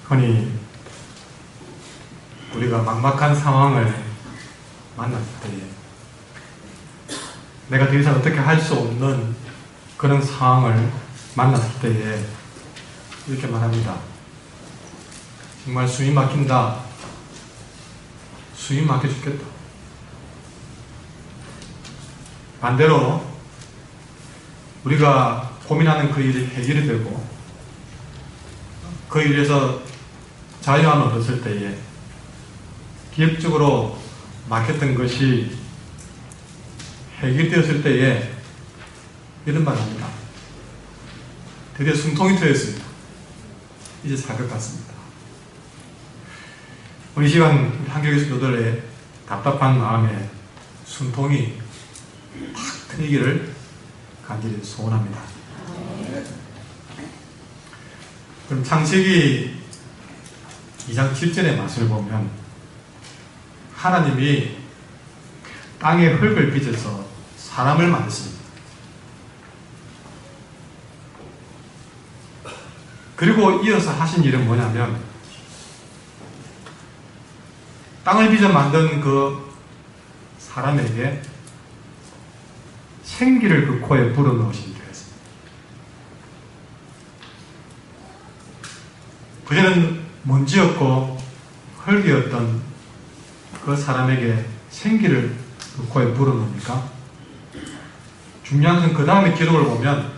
흔히 우리가 막막한 상황을 만났을 때에 내가 더 이상 어떻게 할 수 없는 그런 상황을 만났을 때에 이렇게 말합니다. 정말 숨이 막힌다. 숨이 막혀 죽겠다. 반대로 우리가 고민하는 그 일이 해결이 되고 그 일에서 자유함을 얻었을 때에 기업적으로 막혔던 것이 해결되었을 때에 이런 말을 합니다. 드디어 숨통이 트였습니다. 이제 살 것 같습니다. 이 시간 한국의 성도들의 답답한 마음에 숨통이 탁 트이기를 간절히 소원합니다. 그럼 창세기 2장 7절의 말씀을 보면 하나님이 땅에 흙을 빚어서 사람을 만드십니다. 그리고 이어서 하신 일은 뭐냐면 땅을 빚어 만든 그 사람에게 생기를 그 코에 불어넣으신 줄 했습니다. 그전에는 먼지였고 흙이었던 그 사람에게 생기를 그 코에 불어넣으니까 중요한 건 그 다음에 기록을 보면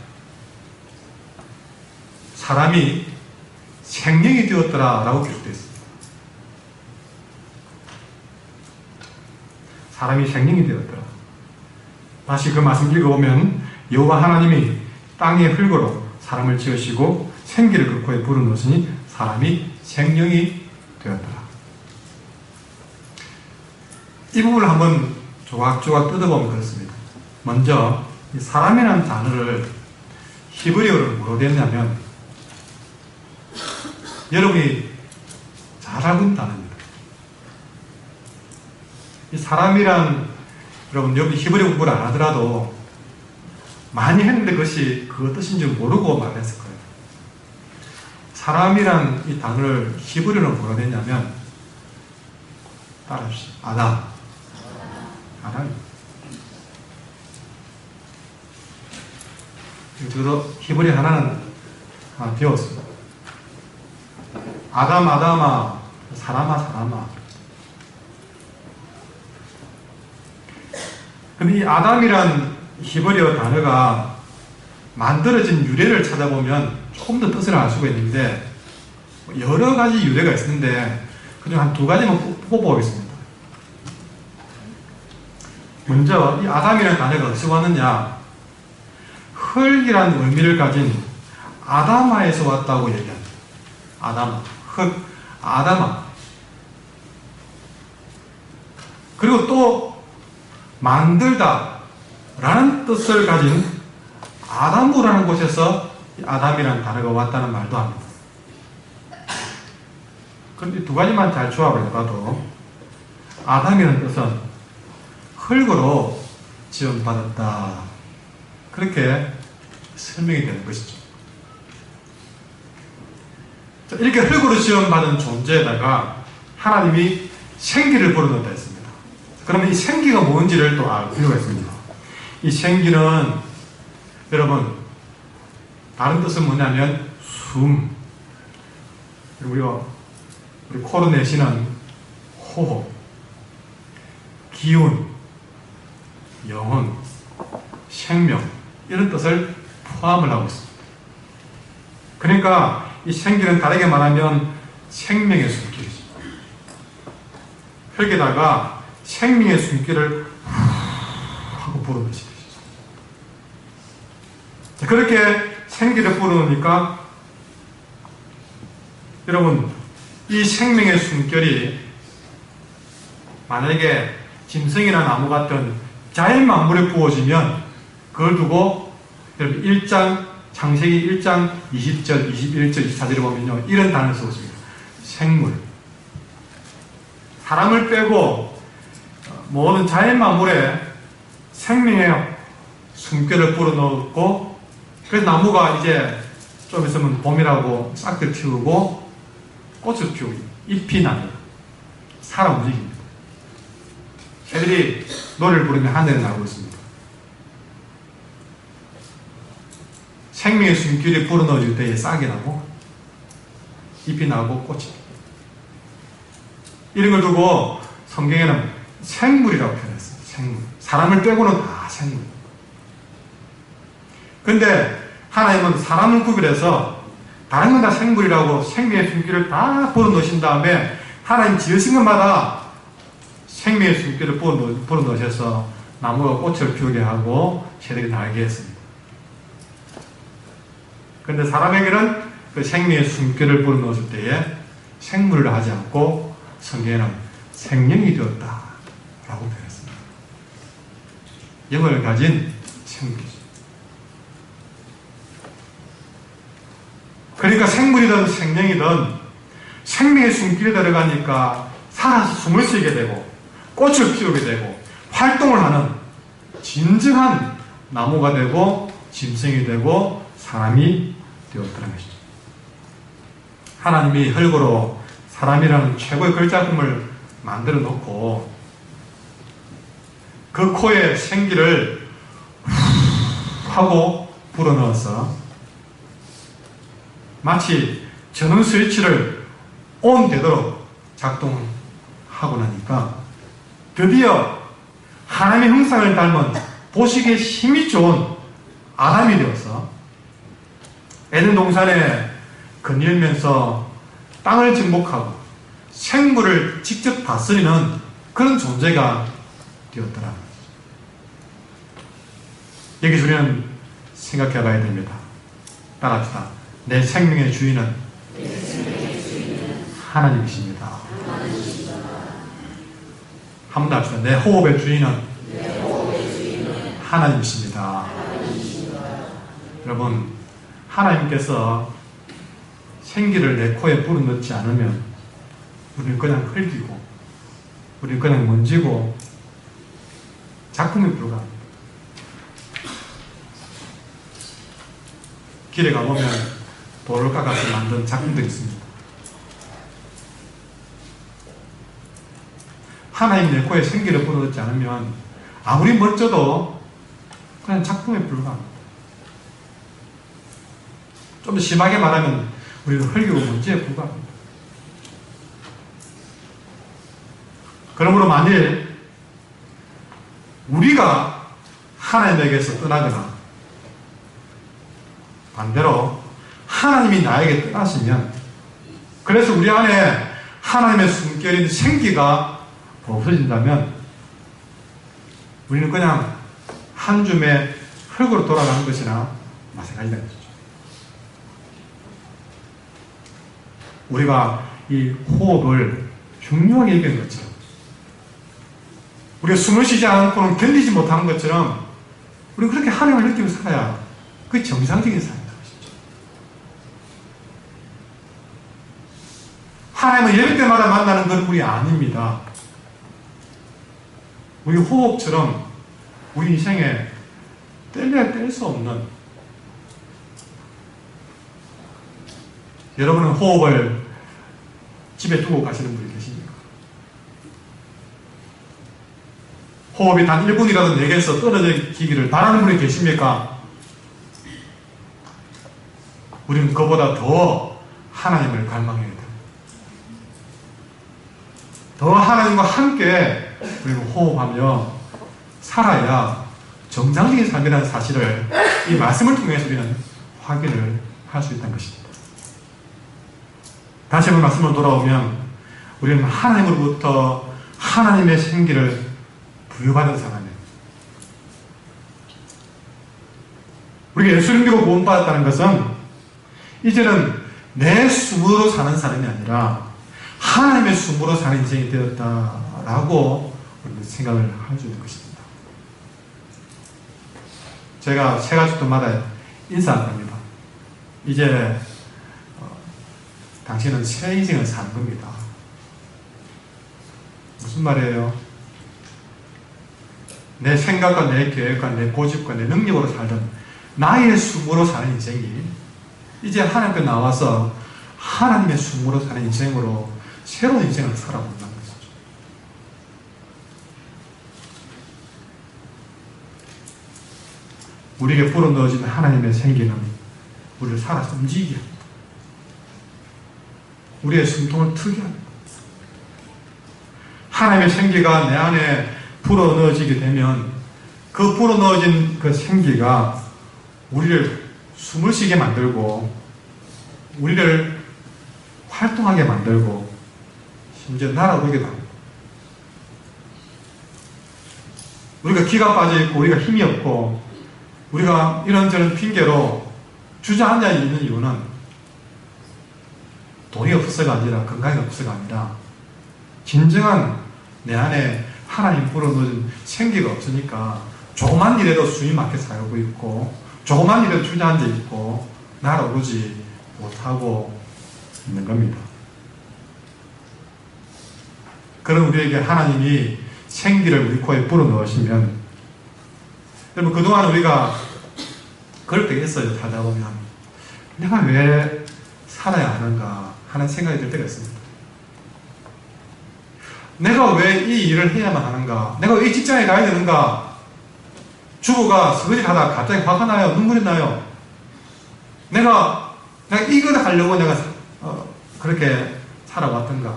사람이 생명이 되었더라 라고 기록되어 있습니다. 사람이 생명이 되었더라. 다시 그 말씀 읽어보면 여호와 하나님이 땅의 흙으로 사람을 지으시고 생기를 그 코에 불어넣으시니 사람이 생명이 되었더라. 이 부분을 한번 조각조각 뜯어보면 그렇습니다. 먼저 이 사람이라는 단어를 히브리어로 뭐로 됐냐면 여러분이 잘 알고 있는 단어입니다. 이 사람이란 여러분 히브리어 공부를 안 하더라도 많이 했는데 그것이 그 뜻인지 모르고 말했을 거예요. 사람이란 이 단어를 히브리어로 뭐로 됐냐면 따라합시다. 아담. 저도 히브리 하나 배웠습니다. 아담아, 사람아. 근데 이 아담이란 히브리어 단어가 만들어진 유래를 찾아보면 조금 더 뜻을 알 수가 있는데 여러 가지 유래가 있는데 그중 한 두 가지만 뽑아보겠습니다. 먼저 이 아담이라는 단어가 어디서 왔느냐? 흙이라는 의미를 가진 아다마에서 왔다고 얘기합니다. 아다마, 흙, 아다마. 그리고 또 만들다 라는 뜻을 가진 아담부라는 곳에서 아담이라는 단어가 왔다는 말도 합니다. 그런데 두 가지만 잘 조합을 해봐도 아담이라는 뜻은 흙으로 지원받았다. 그렇게 설명이 되는 것이죠. 이렇게 흙으로 지원받은 존재에다가 하나님이 생기를 불어넣었다 했습니다. 그러면 이 생기가 뭔지를 또 알 필요가 있습니다. 이 생기는 여러분 다른 뜻은 뭐냐면 숨. 그리고 우리 코로 내쉬는 호흡, 기운, 영혼, 생명 이런 뜻을 포함을 하고 있습니다. 그러니까 이 생기는 다르게 말하면 생명의 숨길이죠. 흙에다가 생명의 숨길을 하고 불어넣으시죠. 그렇게 생기를 불어넣으니까 여러분 이 생명의 숨결이 만약에 짐승이나 나무 같은 자연 만물에 부어지면 그걸 두고 여러분 창세기 1장 20절, 21절, 24절에 보면요 이런 단어를 쓰고 있습니다. 생물. 사람을 빼고 모든 자연 만물에 생명의 숨결을 불어넣고 그래서 나무가 이제 좀 있으면 봄이라고 싹들 틔우고 꽃을 피우고 잎이 납니다. 살아 움직입니다. 새들이 노래를 부르며 하늘에 날고 있습니다. 생명의 숨길에 불어넣어줄 때에 싹이 나고 잎이 나고 꽃이 납니다. 이런 걸 두고 성경에는 생물이라고 표현했어요. 생물. 사람을 빼고는 다 생물. 근데 하나님은 사람을 구별해서 다른 건 다 생물이라고 생명의 숨길을 다 불어넣으신 다음에 하나님 지으신 것마다 생명의 숨길을 불어넣으셔서 나무가 꽃을 피우게 하고 새들이 날게 했습니다. 그런데 사람에게는 그 생명의 숨길을 불어넣었을 때에 생물을 하지 않고 성경에는 생명이 되었다 라고 표현했습니다. 영을 가진 생물이죠. 그러니까 생물이든 생명이든 생명의 숨길에 들어가니까 살아서 숨을 쉬게 되고 꽃을 피우게 되고 활동을 하는 진정한 나무가 되고 짐승이 되고 사람이 되었다는 것이죠. 하나님이 흙으로 사람이라는 최고의 글자품을 만들어 놓고 그 코에 생기를 하고 불어넣어서 마치 전원 스위치를 온 되도록 작동하고 나니까 드디어 하나님의 형상을 닮은 보시기에 힘이 좋은 아담이 되어서 에덴 동산에 거닐면서 땅을 정복하고 생물을 직접 다스리는 그런 존재가 되었더라. 여기서 우리는 생각해 봐야 됩니다. 따라합시다. 내 생명의 주인은 하나님이십니다. 한 번 더 합시다. 내 호흡의 주인은 하나님이십니다. 여러분, 하나님께서 생기를 내 코에 불어넣지 않으면 우리는 그냥 흙이고 우리는 그냥 먼지고 작품이 불과합니다. 길에 가보면 돌을 깎아서 만든 작품들이 있습니다. 하나님 내 코에 생기를 불어넣지 않으면 아무리 멋져도 그냥 작품에 불과합니다. 좀 더 심하게 말하면 우리는 흙이고 먼지에 불과합니다. 그러므로 만일 우리가 하나님에게서 떠나거나 반대로 하나님이 나에게 떠나시면 그래서 우리 안에 하나님의 숨결인 생기가 없어진다면 우리는 그냥 한 줌의 흙으로 돌아가는 것이나 마찬가지다. 우리가 이 호흡을 중요하게 얘기한 것처럼 우리가 숨을 쉬지 않고는 견디지 못하는 것처럼 우리가 그렇게 하나님을 느끼고 살아야 그게 정상적인 삶이다. 하나님은 예배 때마다 만나는 건 우리 아닙니다. 우리 호흡처럼 우리 인생에 뗄래야 뗄 수 없는 여러분은 호흡을 집에 두고 가시는 분이 계십니까? 호흡이 단 1분이라도 내게서 떨어지기를 바라는 분이 계십니까? 우리는 그보다 더 하나님을 갈망해야 돼요. 더 하나님과 함께 우리는 호흡하며 살아야 정상적인 삶이라는 사실을 이 말씀을 통해서 우리는 확인을 할 수 있다는 것입니다. 다시 한번 말씀으로 돌아오면 우리는 하나님으로부터 하나님의 생기를 부여받은 사람이에요. 우리가 예수를 믿고 구원받았다는 것은 이제는 내 숨으로 사는 사람이 아니라 하나님의 숨으로 사는 인생이 되었다라고 우리는 생각을 할 수 있는 것입니다. 제가 새 가족들마다 인사할 겁니다. 이제 당신은 새 인생을 사는 겁니다. 무슨 말이에요? 내 생각과 내 계획과 내 고집과 내 능력으로 살던 나의 숨으로 사는 인생이 이제 하나님 앞에 나와서 하나님의 숨으로 사는 인생으로 새로운 인생을 살아본다는 것이죠. 우리에게 불어넣어진 하나님의 생기는 우리를 살아서 움직이게 합니다. 우리의 숨통을 트게 합니다. 하나님의 생기가 내 안에 불어넣어지게 되면 그 불어넣어진 그 생기가 우리를 숨을 쉬게 만들고 우리를 활동하게 만들고 심지어 날아오르게 합니다. 우리가 기가 빠져있고 우리가 힘이 없고 우리가 이런저런 핑계로 주저앉아 있는 이유는 돈이 없어서가 아니라 건강이 없어서가 아니라 진정한 내 안에 하나님 불어넣은 생기가 없으니까 조그만 일에도 숨이 막혀 살고 있고 조그만 일에도 주저앉아 있고 날아오르지 못하고 있는 겁니다. 그런 우리에게 하나님이 생기를 우리 코에 불어넣으시면 여러분 그동안 우리가 그럴 때가 있어요. 살다 보면 내가 왜 살아야 하는가 하는 생각이 들 때가 있습니다. 내가 왜 이 일을 해야만 하는가? 내가 왜 이 직장에 가야 되는가? 주부가 설거지를 하다가 갑자기 화가 나요. 눈물이 나요. 내가 이걸 하려고 내가 그렇게 살아왔던가?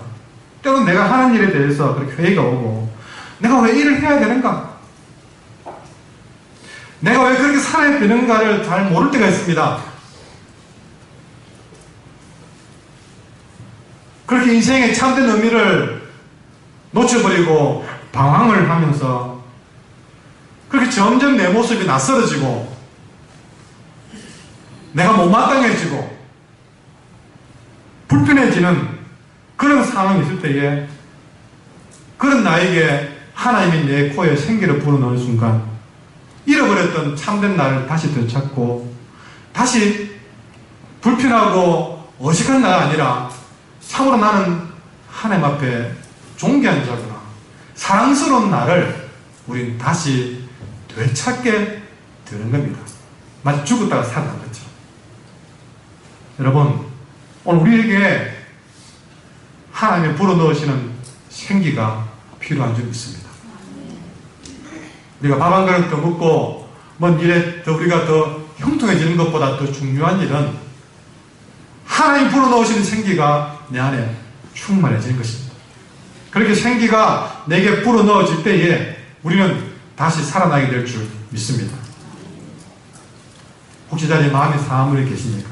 때로는 내가 하는 일에 대해서 그렇게 회의가 오고 내가 왜 일을 해야 되는가? 내가 왜 그렇게 살아야 되는가를 잘 모를 때가 있습니다. 그렇게 인생의 참된 의미를 놓쳐버리고 방황을 하면서 그렇게 점점 내 모습이 낯설어지고 내가 못마땅해지고 불편해지는 그런 상황이 있을 때에 그런 나에게 하나님이 내 코에 생기를 불어넣은 순간 잃어버렸던 참된 나를 다시 되찾고 다시 불편하고 어색한 나가 아니라 참으로 나는 하나님 앞에 존귀한 자구나 사랑스러운 나를 우린 다시 되찾게 되는 겁니다. 마치 죽었다가 살아난 거죠. 여러분 오늘 우리에게 하나님이 불어넣으시는 생기가 필요한 점이 있습니다. 우리가 밥 한 그릇 더 먹고 뭔 일에 더 우리가 더 형통해지는 것보다 더 중요한 일은 하나님 불어넣으시는 생기가 내 안에 충만해지는 것입니다. 그렇게 생기가 내게 불어넣어질 때에 우리는 다시 살아나게 될 줄 믿습니다. 혹시 자리에 마음이 상한 분이 계십니까?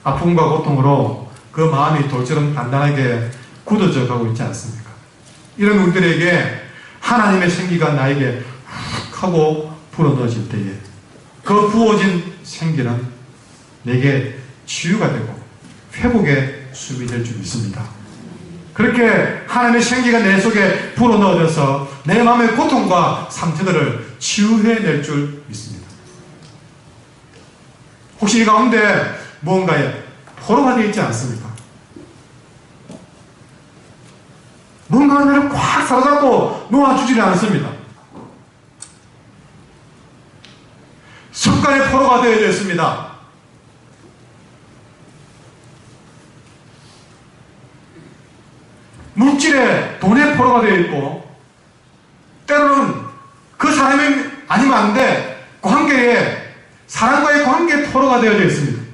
아픔과 고통으로 그 마음이 돌처럼 단단하게 굳어져 가고 있지 않습니까? 이런 우리들에게 하나님의 생기가 나에게 훅 하고 불어넣어질 때에 그 부어진 생기는 내게 치유가 되고 회복의 숲이 될 줄 믿습니다. 그렇게 하나님의 생기가 내 속에 불어넣어져서 내 마음의 고통과 상처들을 치유해낼 줄 믿습니다. 혹시 이 가운데 무언가에 포로가 되어 있지 않습니까? 뭔가 나를 꽉 사로잡고 놓아주지는 않습니다. 습관의 포로가 되어져 있습니다. 물질에 돈의 포로가 되어 있고 때로는 그 사람이 아니면 안 돼 관계에 사람과의 관계에 포로가 되어져 있습니다.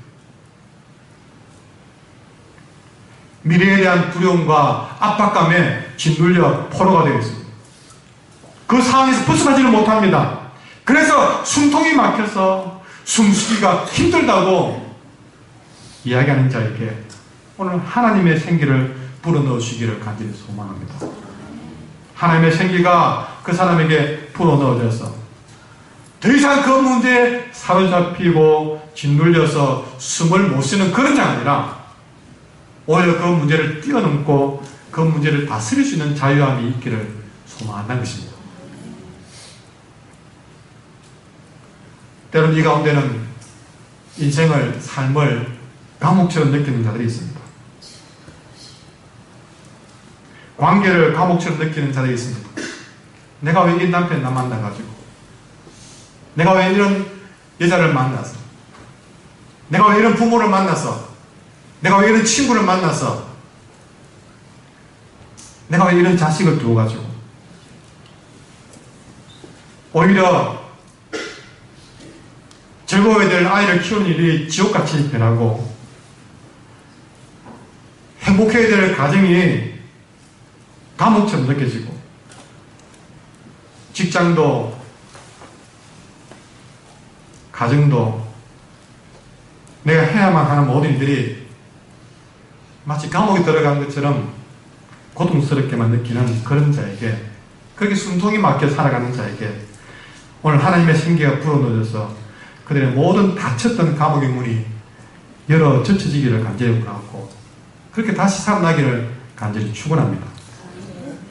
미래에 대한 두려움과 압박감에 짓눌려 포로가 되어 있습니다. 그 상황에서 벗어나지를 못합니다. 그래서 숨통이 막혀서 숨쉬기가 힘들다고 이야기하는 자에게 오늘 하나님의 생기를 불어넣으시기를 간절히 소망합니다. 하나님의 생기가 그 사람에게 불어넣어져서 더 이상 그 문제에 사로잡히고 짓눌려서 숨을 못 쉬는 그런 자가 아니라 오히려 그 문제를 뛰어넘고 그 문제를 다스릴 수 있는 자유함이 있기를 소망한다는 것입니다. 때로는 이 가운데는 인생을, 삶을 감옥처럼 느끼는 자들이 있습니다. 관계를 감옥처럼 느끼는 자들이 있습니다. 내가 왜 이 남편 나 만나가지고 내가 왜 이런 여자를 만나서 내가 왜 이런 부모를 만나서 내가 왜 이런 친구를 만나서, 내가 왜 이런 자식을 두어가지고 오히려 즐거워야 될 아이를 키우는 일이 지옥같이 변하고 행복해야 될 가정이 감옥처럼 느껴지고 직장도 가정도 내가 해야만 하는 모든 일들이 마치 감옥에 들어간 것처럼 고통스럽게만 느끼는 그런 자에게, 그렇게 숨통이 막혀 살아가는 자에게 오늘 하나님의 생기가 불어넣어져서 그들의 모든 닫혔던 감옥의 문이 열어 젖혀지기를 간절히 원하고 그렇게 다시 살아나기를 간절히 축원합니다.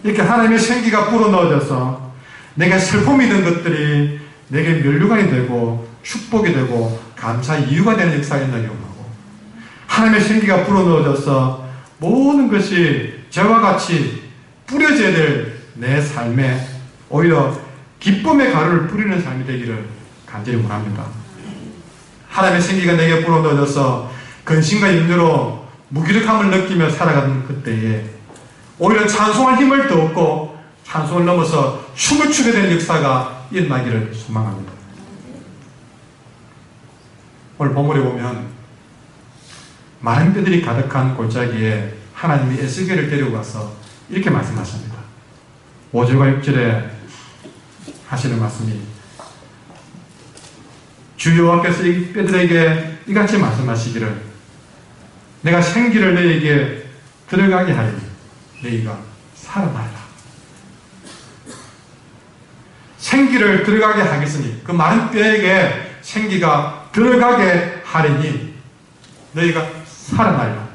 이렇게 하나님의 생기가 불어넣어져서 내가 슬픔이 된 것들이 내게 면류관이 되고 축복이 되고 감사의 이유가 되는 역사가 있나니 원하고, 하나님의 생기가 불어넣어져서 모든 것이 저와 같이 뿌려져야 될 내 삶에 오히려 기쁨의 가루를 뿌리는 삶이 되기를 간절히 원합니다. 하나님의 생기가 내게 불어넣어져서 근심과 염려로 무기력함을 느끼며 살아가는 그때에 오히려 찬송할 힘을 더 얻고 찬송을 넘어서 춤을 추게 되는 역사가 일어나기를 소망합니다. 오늘 본문에 보면 마른 뼈들이 가득한 골짜기에 하나님이 에스겔을 데리고 가서 이렇게 말씀하십니다. 5절과 6절에 하시는 말씀이, 주 여호와께서 이 뼈들에게 이같이 말씀하시기를 내가 생기를 너희에게 들어가게 하리니 너희가 살아나리라. 생기를 들어가게 하겠으니, 그 마른 뼈에게 생기가 들어가게 하리니 너희가 살아나리라.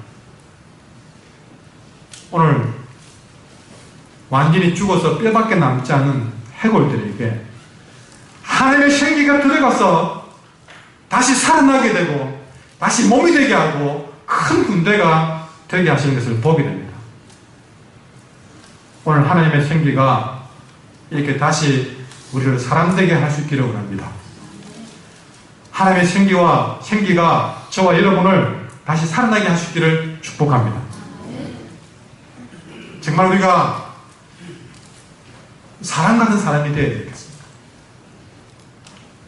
오늘 완전히 죽어서 뼈밖에 남지 않은 해골들에게 하나님의 생기가 들어가서 다시 살아나게 되고 다시 몸이 되게 하고 큰 군대가 되게 하시는 것을 보게 됩니다. 오늘 하나님의 생기가 이렇게 다시 우리를 사람되게 할 수 있기를 원합니다. 하나님의 생기가 저와 여러분을 다시 살아나게 할 수 있기를 축복합니다. 정말 우리가 사람 같은 사람이 되어야 되겠습니까?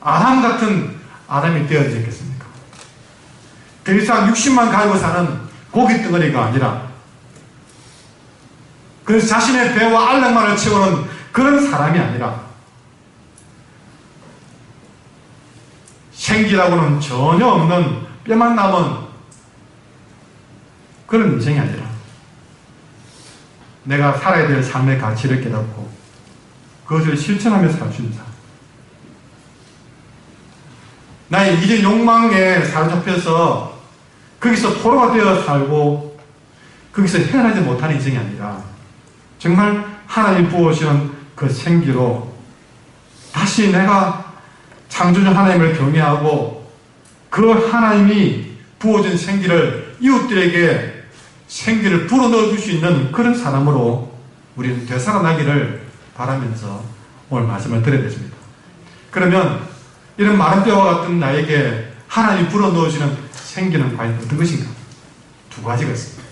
아담 같은 아담이 되어야 되겠습니까? 더 이상 60만 가지고 사는 고기 덩어리가 아니라 그래서 자신의 배와 알력만을 채우는 그런 사람이 아니라 생기라고는 전혀 없는 뼈만 남은 그런 인생이 아니라 내가 살아야 될 삶의 가치를 깨닫고 그것을 실천하며 살 수 있는 삶. 나의 이제 욕망에 사로잡혀서 거기서 포로가 되어 살고 거기서 헤어나지 못하는 인생이 아니라 정말 하나님 부어주시는 그 생기로 다시 내가 창조주 하나님을 경외하고 그 하나님이 부어준 생기를 이웃들에게 생기를 불어넣어 줄 수 있는 그런 사람으로 우리는 되살아나기를 바라면서 오늘 말씀을 드려야 되십니다. 그러면 이런 마른 뼈와 같은 나에게 하나님이 불어넣어주는 생기는 과연 어떤 것인가? 두 가지가 있습니다.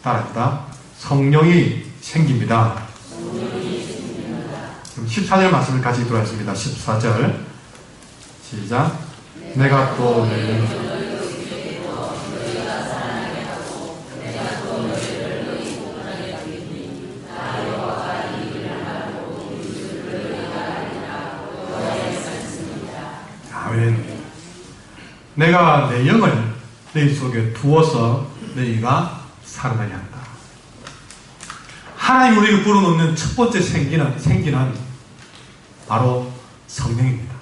따라합니다. 성령이 생깁니다. 그럼 14절 말씀을 같이 들어가겠습니다. 14절 시작. 내가 또 내가 내 영을 너희 속에 두어서 너희가 살아나게 한다. 하나님 우리를 불어넣는 첫 번째 생기는 바로 성령입니다.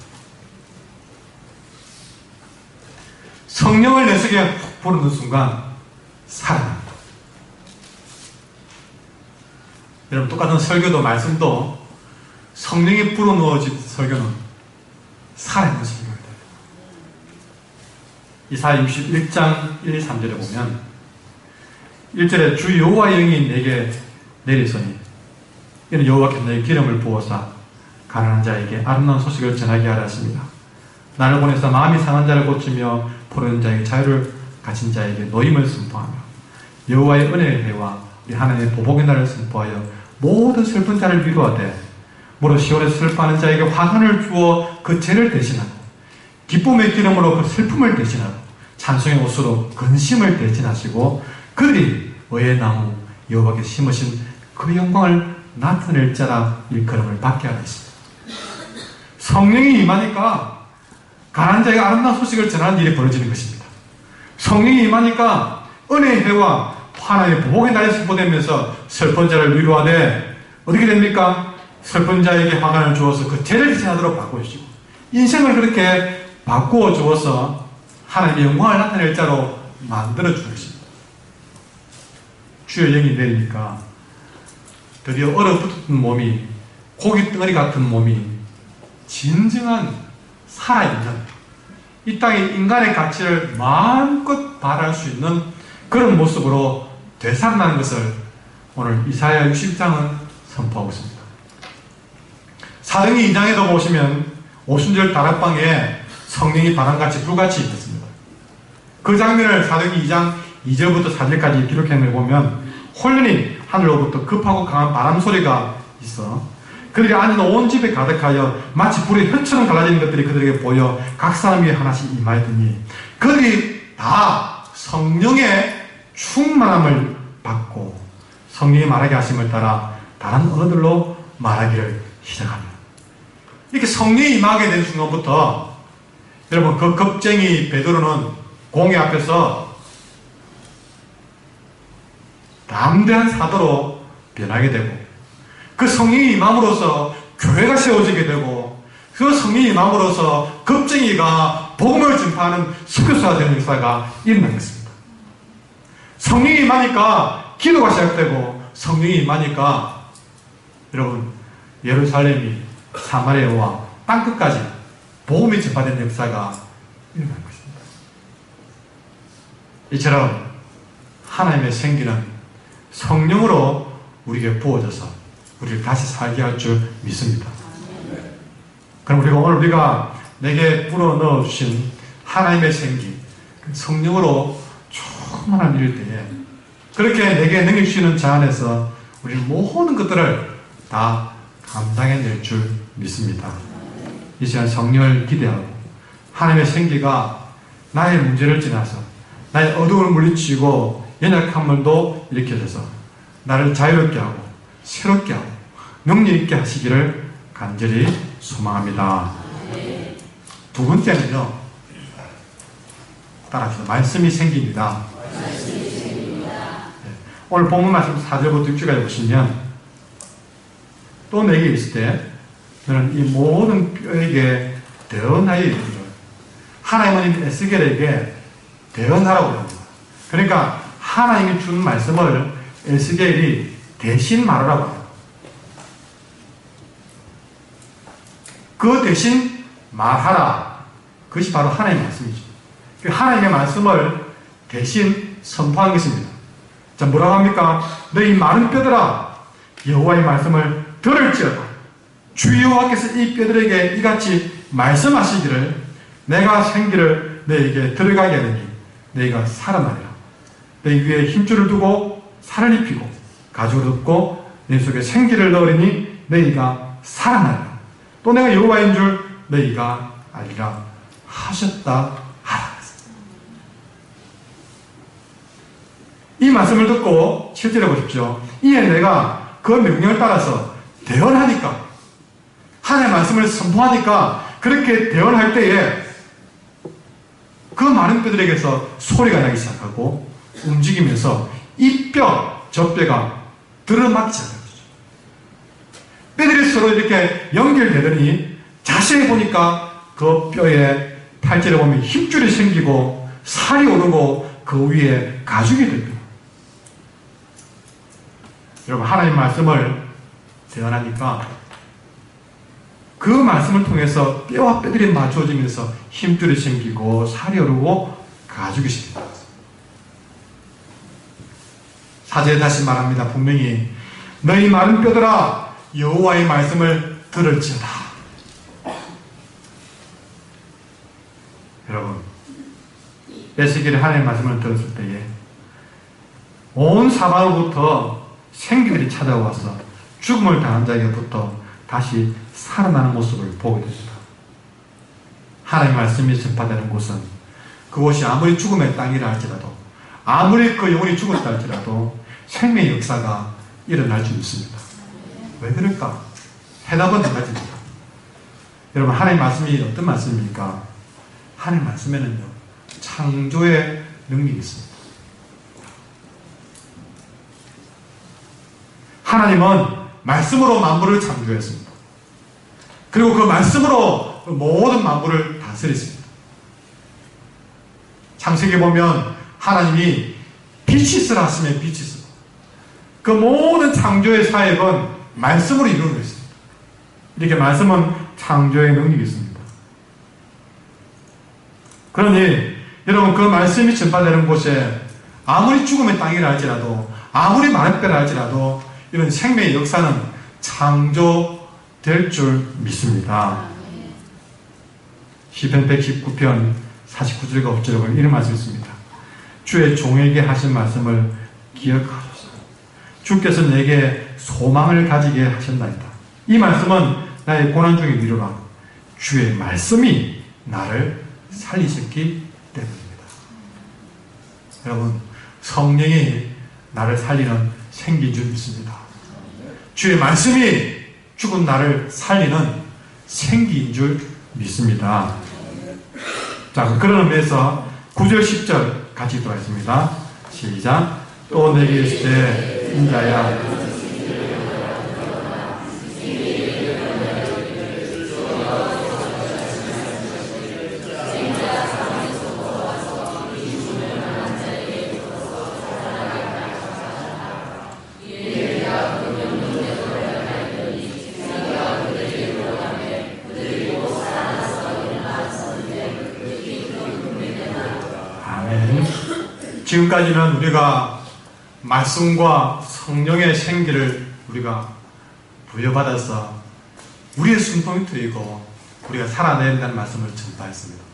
성령을 내 속에 불어넣는 순간 살아납니다. 여러분 똑같은 설교도 말씀도 성령이 불어넣어진 설교는 살아있는 설교입니다. 이사야 61장 1, 3절에 보면 1절에 주 여호와의 영이 내게 내리소니 이는 여호와께서 내게 기름을 부어사 가난한 자에게 아름다운 소식을 전하게 하라 하십니다. 나를 보내서 마음이 상한 자를 고치며 포로된 자에게 자유를 가진 자에게 노임을 선포하며 여호와의 은혜의 해와 우리 하나님의 보복의 날을 선포하여 모든 슬픈 자를 위로하되 무릇 시온에서 슬퍼하는 자에게 화환을 주어 그 죄를 대신하고 기쁨의 기름으로 그 슬픔을 대신하고 찬송의 옷으로 근심을 대신하시고 그들이 의의 나무 여호와께 심으신 그 영광을 나타낼 자라 일컬음을 받게 하겠습니다. 성령이 임하니까 가난한 자에게 아름다운 소식을 전하는 일이 벌어지는 것입니다. 성령이 임하니까 은혜의 해와 하나님의 보복의 날이 선포되면서 슬픈 자를 위로하되 어떻게 됩니까? 슬픈 자에게 화관을 주어서 그 죄를 대신하도록 바꿔주시고 인생을 그렇게 바꾸어 주어서 하나님의 영광을 나타낼 자로 만들어 주는 것입니다. 주의 영이 내리니까 드디어 얼어붙은 몸이 고기 덩어리 같은 몸이 진정한 살아있는 이 땅의 인간의 가치를 마음껏 발할 수 있는 그런 모습으로 되살아나는 것을 오늘 이사야 60장은 선포하고 있습니다. 사도행전 2장에도 보시면 오순절 다락방에 성령이 바람같이 불같이 임했습니다. 그 장면을 사도행전 2장 2절부터 4절까지 기록한 걸 보면 혼련히 하늘로부터 급하고 강한 바람 소리가 있어 그들이 앉은 온 집에 가득하여 마치 불의 혀처럼 갈라지는 것들이 그들에게 보여 각 사람 위에 하나씩 임하였더니 그들이 다 성령의 충만함을 받고 성령이 말하게 하심을 따라 다른 언어들로 말하기를 시작합니다. 이렇게 성령이 임하게 된 순간부터 여러분 그 겁쟁이 베드로는 공회 앞에서 담대한 사도로 변하게 되고 그 성령이 임함으로써 교회가 세워지게 되고 그 성령이 임함으로써 겁쟁이가 복음을 전파하는 선교사가 되는 역사가 일어난 것입니다. 성령이 임하니까 기도가 시작되고 성령이 임하니까 여러분 예루살렘이 사마리아와 땅끝까지 복음이 전파된 역사가 일어난 것입니다. 이처럼 하나님의 생기는 성령으로 우리에게 부어져서 우리를 다시 살게 할 줄 믿습니다. 그럼 오늘 우리가 내게 불어 넣어주신 하나님의 생기 성령으로 충만한 일일 때에 그렇게 내게 능력주시는 자 안에서 우리는 모든 것들을 다 감당해낼 줄 믿습니다. 이 시간 성령을 기대하고 하나님의 생기가 나의 문제를 지나서 나의 어두움을 물리치고 연약함을도 일으켜줘서 나를 자유롭게 하고 새롭게 하고 능력 있게 하시기를 간절히 소망합니다. 두 번째는요. 따라서 말씀이 생깁니다. 오늘 본문 말씀 4절부터 6절까지 보시면 또 내게 있을 때 너는 이 모든 뼈에게 대언하여 이르기를 하나님은 에스겔에게 대언하라고 합니다. 그러니까 하나님이 준 말씀을 에스겔이 대신 말하라고 합니다. 그 대신 말하라. 그것이 바로 하나님의 말씀이죠. 하나님의 말씀을 대신 선포한 것입니다. 자, 뭐라고 합니까? 너희 마른 뼈들아 여호와의 말씀을 들을지어다. 주 여호와께서 이 뼈들에게 이같이 말씀하시기를 내가 생기를 너희에게 들어가게 하리니 너희가 살아나리라. 너희 위에 힘줄을 두고 살을 입히고 가죽을 덮고 내 속에 생기를 넣으리니 너희가 살아나리라. 또 내가 여호와인 줄 너희가 알리라 하셨다 하라. 이 말씀을 듣고 7절에 보십시오. 이에 내가 그 명령을 따라서 대언하니까 하나님의 말씀을 선포하니까 그렇게 대언할 때에 그 많은 뼈들에게서 소리가 나기 시작하고 움직이면서 이 뼈, 저 뼈가 들어맞기 시작합니다. 뼈들이 서로 이렇게 연결되더니 자세히 보니까 그 뼈에 8절에 보면 힘줄이 생기고 살이 오르고 그 위에 가죽이 됩니다. 여러분 하나님 말씀을 대언하니까 그 말씀을 통해서 뼈와 뼈들이 맞춰지면서 힘줄이 생기고 살이 오르고 가죽이 생깁니다. 4절에 다시 말합니다. 분명히 너희 마른 뼈들아 여호와의 말씀을 들을지어다. 여러분 에스겔이 하나님의 말씀을 들었을 때에 온 사방으로부터 생기들이 찾아와서 죽음을 당한 자에게부터 다시 살아나는 모습을 보게 됩니다. 하나님의 말씀이 전파되는 곳은 그곳이 아무리 죽음의 땅이라 할지라도, 아무리 그 영혼이 죽었다 할지라도 생명의 역사가 일어날 수 있습니다. 왜 그럴까? 해답은 두 가지입니다. 여러분, 하나님의 말씀이 어떤 말씀입니까? 하나님의 말씀에는요, 창조의 능력이 있습니다. 하나님은 말씀으로 만물을 창조했습니다. 그리고 그 말씀으로 모든 만물을 다스렸습니다. 창세기에 보면 하나님이 빛이 있으라 하시면 빛이 있어. 그 모든 창조의 사역은 말씀으로 이루어져 있습니다. 이렇게 말씀은 창조의 능력이 있습니다. 그러니 여러분, 그 말씀이 전파되는 곳에 아무리 죽음의 땅이라 할지라도, 아무리 마른 뼈라 할지라도 이런 생명의 역사는 창조될 줄 믿습니다. 시편 119편 49절과 5절에 이런 말씀이 있습니다. 주의 종에게 하신 말씀을 기억하소서. 주께서 내게 소망을 가지게 하셨나이다. 이 말씀은 나의 고난 중의 위로라. 주의 말씀이 나를 살리셨기 때문입니다. 여러분, 성령이 나를 살리는 생기인 줄 믿습니다. 주의 말씀이 죽은 나를 살리는 생기인 줄 믿습니다. 자, 그런 의미에서 9절 10절 같이 읽도록하겠습니다. 시작. 또 내게 이르시되 인자야, 지금까지는 우리가 말씀과 성령의 생기를 우리가 부여받아서 우리의 숨통이 트이고 우리가 살아내야 된다는 말씀을 전파했습니다.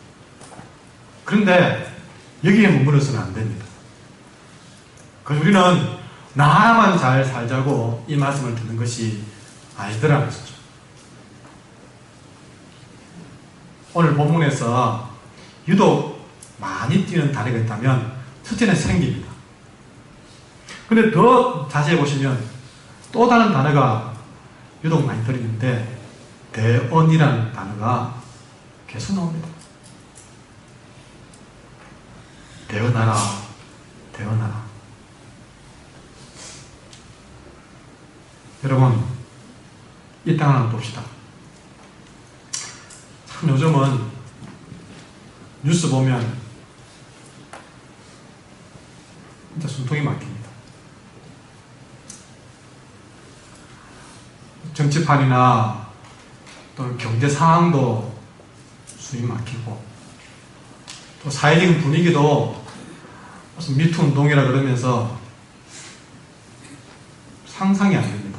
그런데 여기에 머무르서는 안 됩니다. 그래서 우리는 나만 잘 살자고 이 말씀을 듣는 것이 아니더라는 것이죠. 오늘 본문에서 유독 많이 띄는 단어가 있다면 첫째는 생기입니다. 근데 더 자세히 보시면 또 다른 단어가 유독 많이 들리는데 대언이라는 단어가 계속 나옵니다. 대언하라, 대언하라. 여러분, 이 땅을 한번 봅시다. 참 요즘은 뉴스 보면 진짜 숨통이 막힙니다. 정치판이나 또 경제 상황도 숨이 막히고 또 사회적인 분위기도 무슨 미투 운동이라 그러면서 상상이 안 됩니다.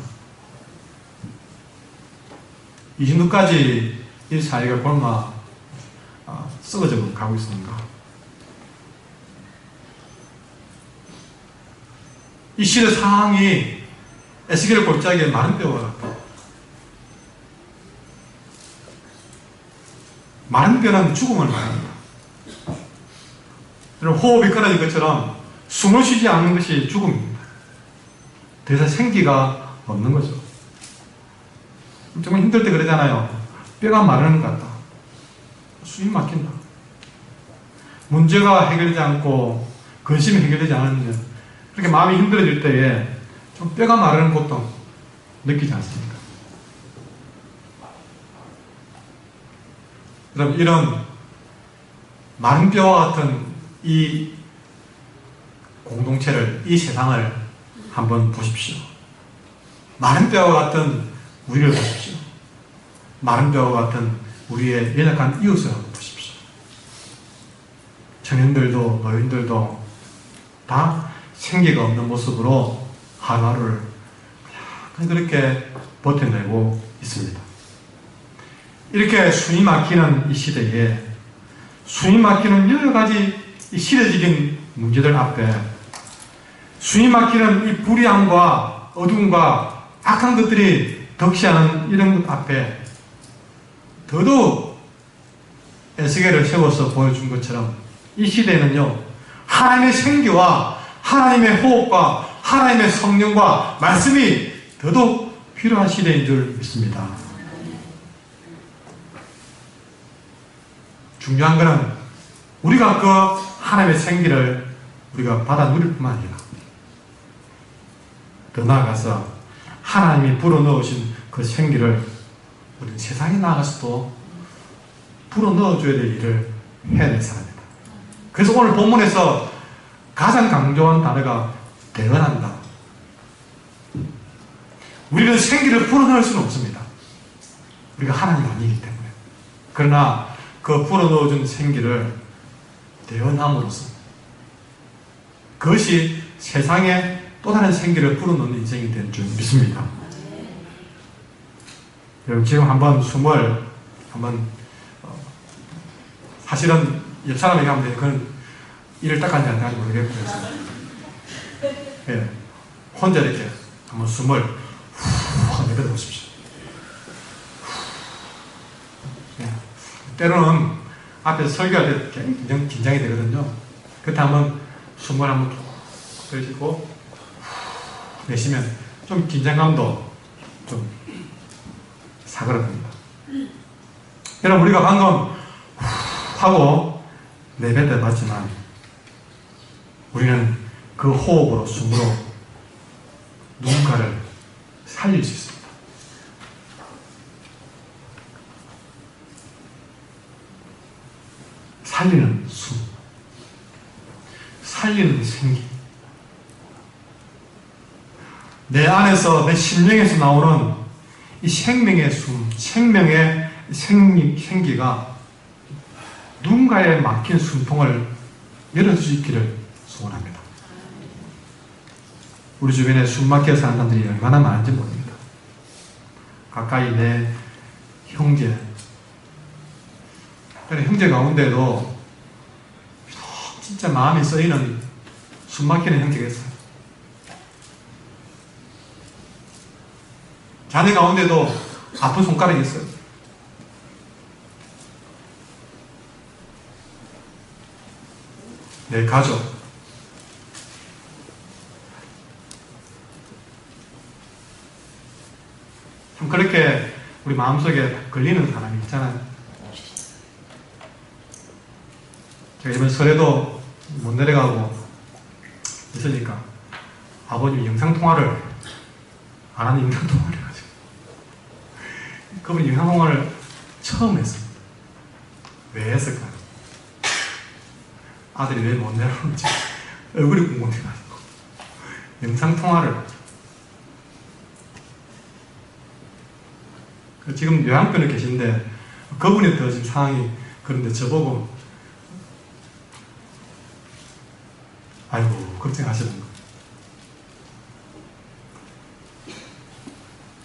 이 정도까지 이 사회가 얼마나 썩어져 가고 있습니까? 이 시대 상황이 에스겔 골짜기에 마른 뼈와 같다. 마른 뼈는 죽음을 말합니다. 여러분, 호흡이 끊어진 것처럼 숨을 쉬지 않는 것이 죽음입니다. 더 이상 생기가 없는 거죠. 정말 힘들 때 그러잖아요. 뼈가 마르는 것 같다. 숨이 막힌다. 문제가 해결되지 않고 근심이 해결되지 않으면 그렇게 마음이 힘들어질 때에 좀 뼈가 마르는 고통 느끼지 않습니까? 여러분, 이런 마른 뼈와 같은 이 공동체를, 이 세상을 한번 보십시오. 마른 뼈와 같은 우리를 보십시오. 마른 뼈와 같은 우리의 연약한 이웃을 한번 보십시오. 청년들도 노인들도 다 생기가 없는 모습으로 하루하루를 그렇게 버텨내고 있습니다. 이렇게 숨이 막히는 이 시대에 숨이 막히는 여러 가지 이 시대적인 문제들 앞에 숨이 막히는 이 불의함과 어두움과 악한 것들이 덕시하는 이런 것 앞에 더더욱 에스겔을 세워서 보여준 것처럼 이 시대에는요, 하나님의 생기와 하나님의 호흡과 하나님의 성령과 말씀이 더더욱 필요한 시대인 줄 믿습니다. 중요한 것은 우리가 그 하나님의 생기를 우리가 받아 누릴 뿐만 아니라 더 나아가서 하나님이 불어넣으신 그 생기를 우리는 세상에 나가서도 불어넣어줘야 될 일을 해야 될 사람이다. 그래서 오늘 본문에서 가장 강조한 단어가 대언한다. 우리는 생기를 불어넣을 수는 없습니다. 우리가 하나님 아니기 때문에. 그러나 그 불어넣어준 생기를 대언함으로써 그것이 세상에 또 다른 생기를 불어넣는 인생이 된 줄 믿습니다. 여러분 지금 한번 숨을 사실은 옆 사람에게 하면 돼요. 그건 일을 닦았는지 안 닦았는지 모르겠고 예, 혼자 이렇게 한번 숨을 후 내뱉어 보십시오. 예, 때로는 앞에서 설교할 때 굉장히 긴장이 되거든요. 그때 한번 숨을 한번 툭 들이쉬고 내쉬면 좀 긴장감도 좀 사그라듭니다. 여러분 우리가 방금 하고 내뱉어 봤지만 우리는 그 호흡으로 숨으로 누군가를 살릴 수 있습니다. 살리는 숨, 살리는 생기, 내 안에서 내 심령에서 나오는 이 생명의 숨, 생명의 생기가 누군가에 막힌 숨통을 열어줄 수 있기를 소원합니다. 우리 주변에 숨 막혀 사는 사람들이 얼마나 많은지 모릅니다. 가까이 내 형제, 형제 가운데도 진짜 마음이 쓰이는 숨 막히는 형제가 있어요. 자녀 가운데도 아픈 손가락이 있어요. 내 가족, 참 그렇게 우리 마음속에 걸리는 사람이 있잖아요. 제가 이번 설에도 못 내려가고 있으니까 아버님이 영상통화를 안 하는 영상통화를 해가지고 그분이 영상통화를 처음 했습니다. 왜 했을까요? 아들이 왜 못 내려오는지 얼굴이 궁금해가지고 영상통화를 지금 요양병원에 계신데 그분이 더 지금 상황이 그런데 저보고 아이고 걱정하시는 거예요.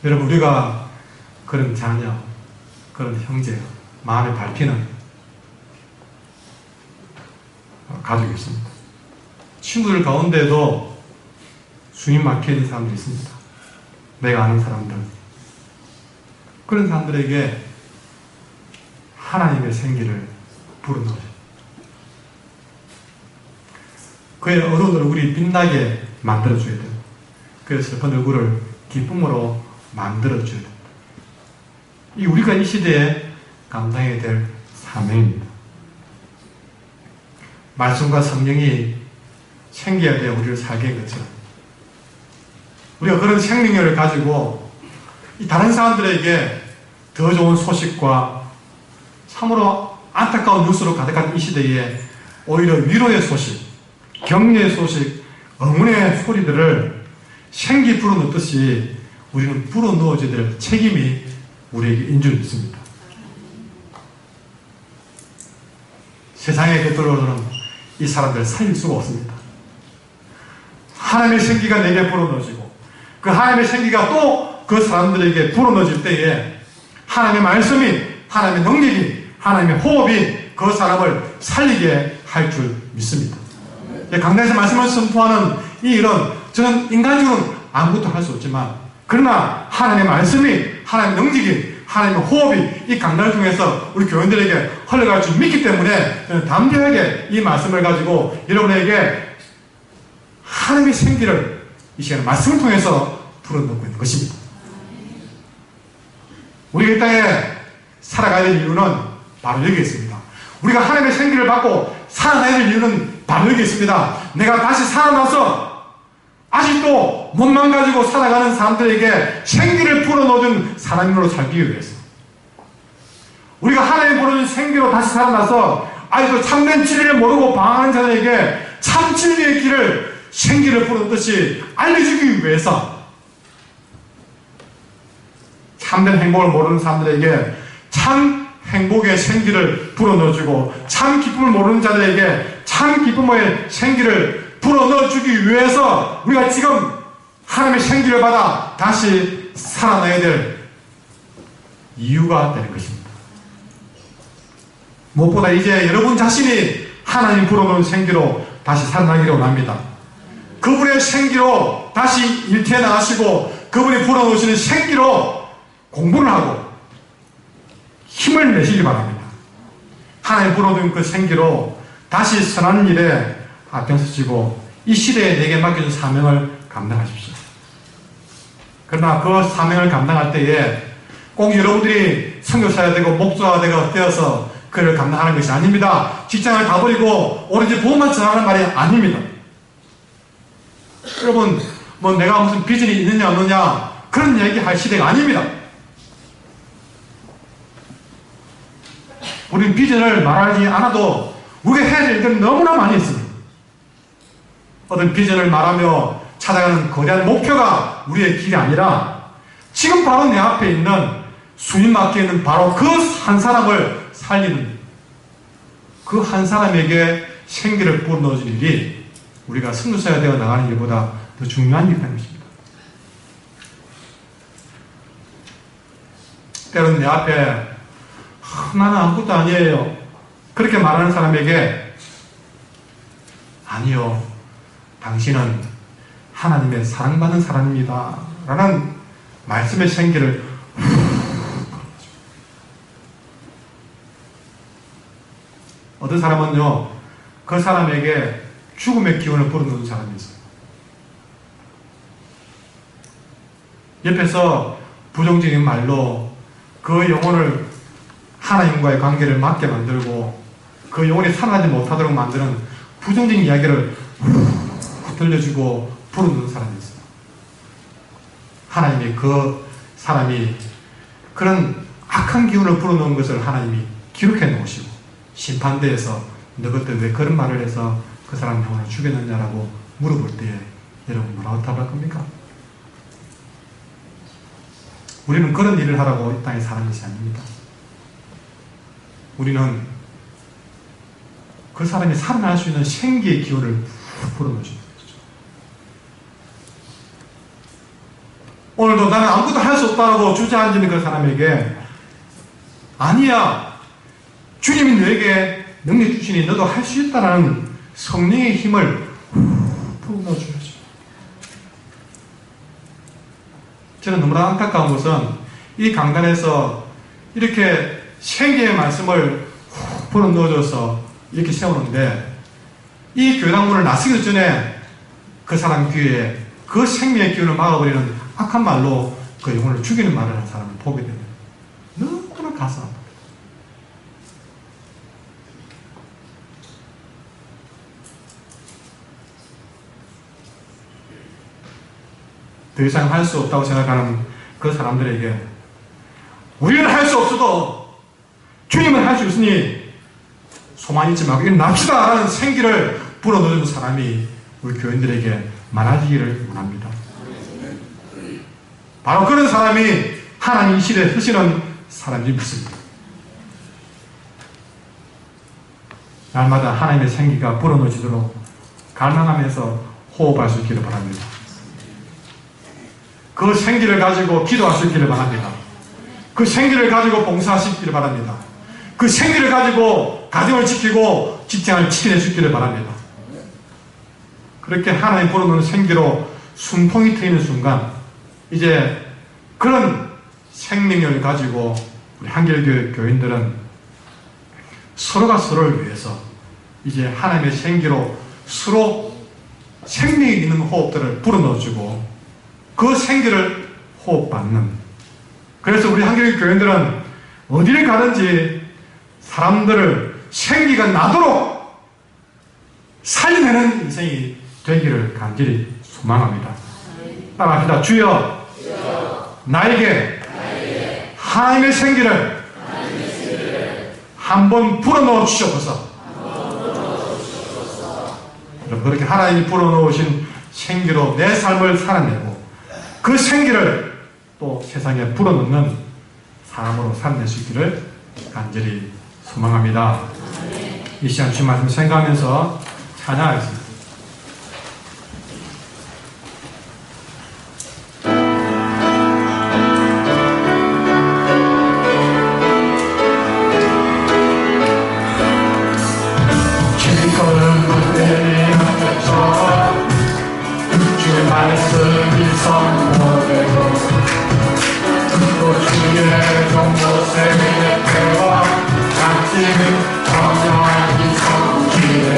여러분 우리가 그런 자녀, 그런 형제, 마음에 밟히는 가족이 있습니다. 친구들 가운데도 숨이 막혀있는 사람들이 있습니다. 내가 아는 사람들. 그런 사람들에게 하나님의 생기를 불어넣어요. 그의 어두운 얼굴이 빛나게 만들어줘야 돼요. 그의 슬픈 얼굴을 기쁨으로 만들어줘야 돼요. 이 우리가 이 시대에 감당해야 될 사명입니다. 말씀과 성령이 생겨야 돼요. 우리를 살게 한 것처럼. 우리가 그런 생명력을 가지고 이 다른 사람들에게 더 좋은 소식과 참으로 안타까운 뉴스로 가득한 이 시대에 오히려 위로의 소식, 격려의 소식, 응원의 소리들을 생기 불어넣듯이 우리는 불어넣어줘야 될 책임이 우리에게 있는 줄 믿습니다. 세상에 곁들어오는 이 사람들을 살릴 수가 없습니다. 하나님의 생기가 내게 불어넣어지고 그 하나님의 생기가 또 그 사람들에게 불어넣어질 때에 하나님의 말씀이, 하나님의 능력이, 하나님의 호흡이 그 사람을 살리게 할 줄 믿습니다. 강단에서 말씀을 선포하는 이 일은 저는 인간적으로는 아무것도 할 수 없지만 그러나 하나님의 말씀이 하나님의 능력이 하나님의 호흡이 이 강단을 통해서 우리 교인들에게 흘러갈 줄 믿기 때문에 저는 담대하게 이 말씀을 가지고 여러분에게 하나님의 생기를 이 시간에 말씀을 통해서 불어넣고 있는 것입니다. 우리가 이 땅에 살아가야 될 이유는 바로 여기 있습니다. 우리가 하나님의 생기를 받고 살아나야 될 이유는 바로 여기 있습니다. 내가 다시 살아나서 아직도 몸만 가지고 살아가는 사람들에게 생기를 불어넣어준 사람으로 살기 위해서 우리가 하나님이 불어준 생기로 다시 살아나서 아직도 참된 진리를 모르고 방황하는 자들에게 참 진리의 길을 생기를 불어넣듯이 알려주기 위해서 참된 행복을 모르는 사람들에게 참 행복의 생기를 불어넣어주고 참 기쁨을 모르는 자들에게 참 기쁨의 생기를 불어넣어주기 위해서 우리가 지금 하나님의 생기를 받아 다시 살아나야 될 이유가 되는 것입니다. 무엇보다 이제 여러분 자신이 하나님 불어넣은 생기로 다시 살아나기를 원합니다. 그분의 생기로 다시 일태에 나가시고 그분이 불어넣으시는 생기로 공부를 하고 힘을 내시기 바랍니다. 하나님 불어넣은 그 생기로 다시 선한 일에 앞장서시고 이 시대에 내게 맡겨준 사명을 감당하십시오. 그러나 그 사명을 감당할 때에 꼭 여러분들이 선교사가 되고 목사가 되어서 그를 감당하는 것이 아닙니다. 직장을 다 버리고 오로지 복음만 전하는 말이 아닙니다. 여러분 뭐 내가 무슨 비전이 있느냐 없느냐 그런 얘기 할 시대가 아닙니다. 우리는 비전을 말하지 않아도 우리가 해야 될 일은 너무나 많이 있습니다. 어떤 비전을 말하며 찾아가는 거대한 목표가 우리의 길이 아니라 지금 바로 내 앞에 있는 수임 맡겨 있는 바로 그 한 사람을 살리는 그 한 사람에게 생기를 불어넣어준 일이 우리가 선교사가 되어 나가는 일보다 더 중요한 일이라는 것입니다. 때로는 내 앞에 나는 아무것도 아니에요 그렇게 말하는 사람에게 아니요 당신은 하나님의 사랑받는 사람입니다 라는 말씀의 생기를 어떤 사람은요 그 사람에게 죽음의 기운을 불어넣는 사람이 있어요. 옆에서 부정적인 말로 그 영혼을 하나님과의 관계를 맞게 만들고 그 영혼이 살아나지 못하도록 만드는 부정적인 이야기를 들려주고 불어넣는 사람이 있어요. 하나님이 그 사람이 그런 악한 기운을 불어넣은 것을 하나님이 기록해 놓으시고 심판대에서 너 그때 왜 그런 말을 해서 그 사람 영혼을 죽였느냐라고 물어볼 때에 여러분 뭐라고 답할 겁니까? 우리는 그런 일을 하라고 이 땅에 사는 것이 아닙니다. 우리는 그 사람이 살아날 수 있는 생기의 기운을 불어넣어주는 거죠. 오늘도 나는 아무것도 할 수 없다고 주저앉는 그 사람에게 아니야 주님이 너에게 능력 주시니 너도 할 수 있다는 성령의 힘을 불어넣어줘야죠. 저는 너무나 안타까운 것은 이 강단에서 이렇게 생기의 말씀을 불어넣어줘서 이렇게 세우는데 이 교회당 문을 나서기 전에 그 사람 귀에 그 생명의 기운을 막아버리는 악한 말로 그 영혼을 죽이는 말을 하는 사람을 보게 되면 너무나 가슴 더 이상 할 수 없다고 생각하는 그 사람들에게 우리는 할 수 없어도 주님은 할 수 있으니 소망 잊지 말고 일어납시다 라는 생기를 불어넣는 사람이 우리 교인들에게 많아지기를 원합니다. 바로 그런 사람이 하나님 이 시대에 쓰시는 사람이 믿습니다. 날마다 하나님의 생기가 불어넣어지도록 갈망하면서 호흡할 수 있기를 바랍니다. 그 생기를 가지고 기도할 수 있기를 바랍니다. 그 생기를 가지고 봉사하시기를 바랍니다. 그 생기를 가지고 가정을 지키고 직장을 지켜낼 수 있기를 바랍니다. 그렇게 하나님 불어넣는 생기로 순풍이 트이는 순간 이제 그런 생명력을 가지고 우리 한길교회 교인들은 서로가 서로를 위해서 이제 하나님의 생기로 서로 생명이 있는 호흡들을 불어넣어주고 그 생기를 호흡받는, 그래서 우리 한길교회 교인들은 어디를 가든지 사람들을 생기가 나도록 살려내는 인생이 되기를 간절히 소망합니다. 따라합시다. 주여, 나에게 하나님의 생기를 한번 불어넣어 주시옵소서. 그렇게 하나님이 불어넣으신 생기로 내 삶을 살아내고 그 생기를 또 세상에 불어넣는 사람으로 살아낼 수 있기를 간절히 소망합니다. 이 시간 주신 말씀 생각하면서 찬양하겠습니다. 말씀이 선포되고 또 주의 정보세 위에 태워 각지는 정령하기 성취해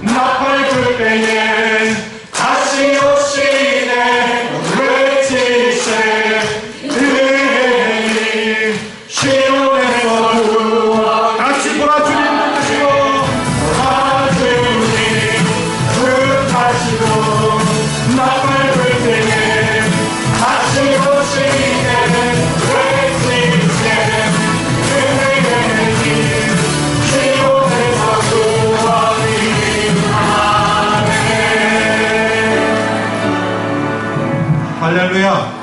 나팔 때에 다시 오시네 외치세 은혜니 시온에서 구원 같이 보라 주님 뜻이요 하주님 뜻하시고 나팔 때에 다시 오시네 외치세 은혜니 시온에서 구원이 할렐루야.